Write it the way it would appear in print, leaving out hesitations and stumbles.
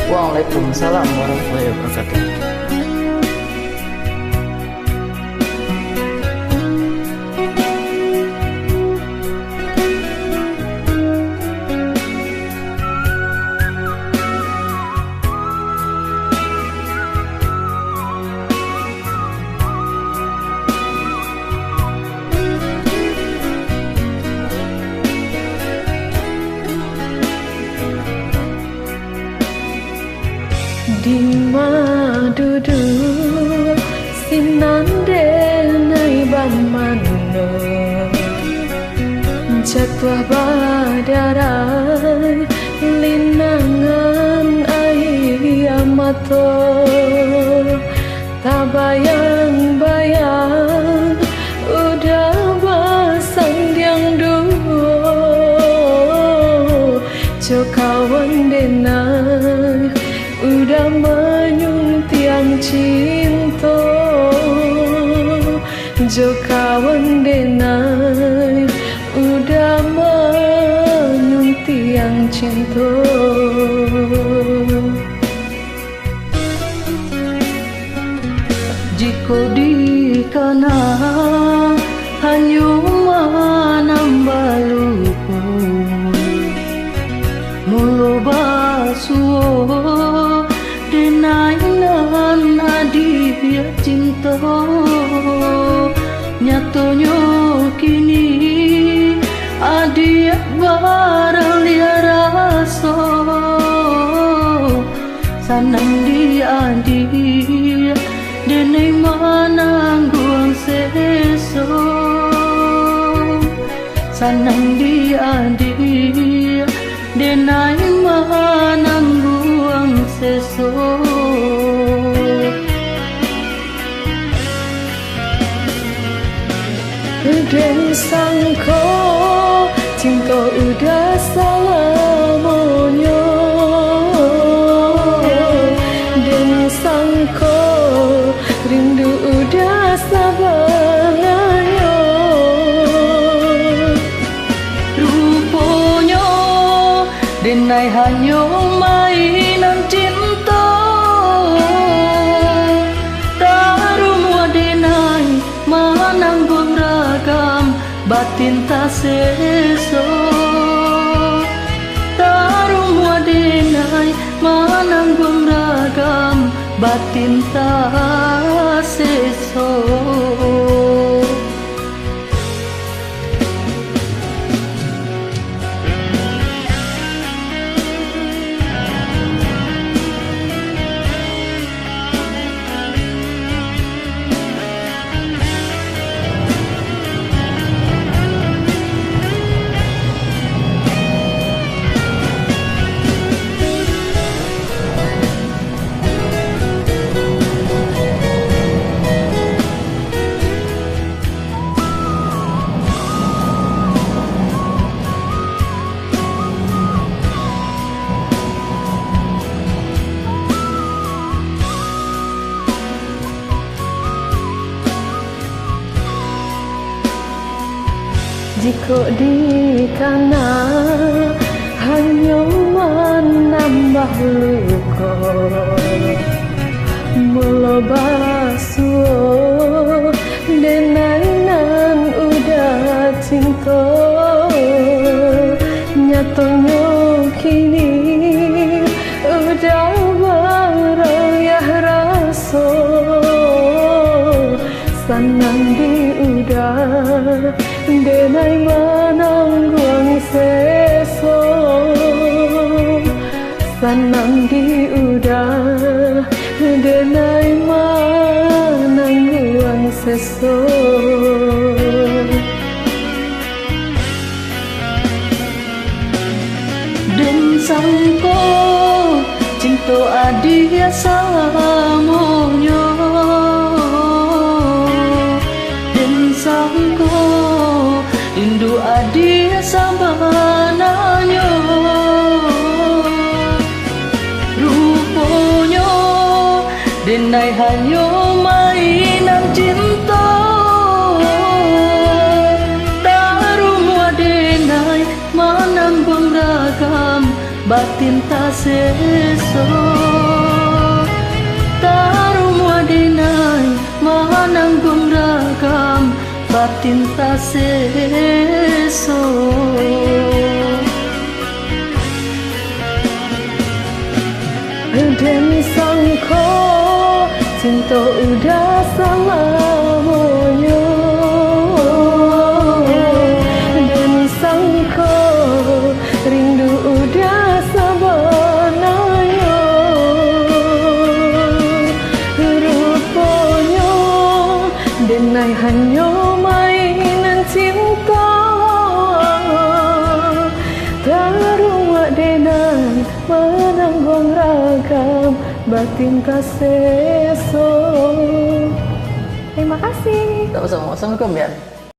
Waalaikumsalam warahmatullahi wabarakatuh. Di madudu sinande nai bamano jatuh badarai linangan ayamato tak bayang-bayang udah basandang duo jo kawan denai udah menyuntiang cinta jo kawan denai udah menyuntiang cinta jika di kana hanyu manambaluku mulu basuo denainan adia cinta nyatonyo kini adia baralia raso sanang di adia denai manangguang seso sanang di adia denai manangguang seso dan sangko cinta udah salamonyo dan sangko rindu udah sabangayo rupanya denai hanyo mainan cinta tarumu denai mananggung ragam batin tak seso tarumu denai mananggung ragam batin tak seso jika di kana hanya menambah luka mula basuh denainan udah cinta nyatanya kini udah barayah rasa sanang di udah denai manangguang seso sanang di udah denai manangguang seso dan sangko cinta adia salamonyo dan sangko rindu adia sabananyo rupanya denai hanyo mainan cinta tarumu denai manambang ragam batin tak seso. Tarum wadinai mananggung ragam, batin tak seso. Dan sangko cinta udah selamanya, dan sangko rindu udah sebenarnya. Rupanya denai hanya mainan cinta, tarung wak denai menanggung ragam, batin tak seso. Terima kasih. Tak usah, Assalamualaikum, Bian.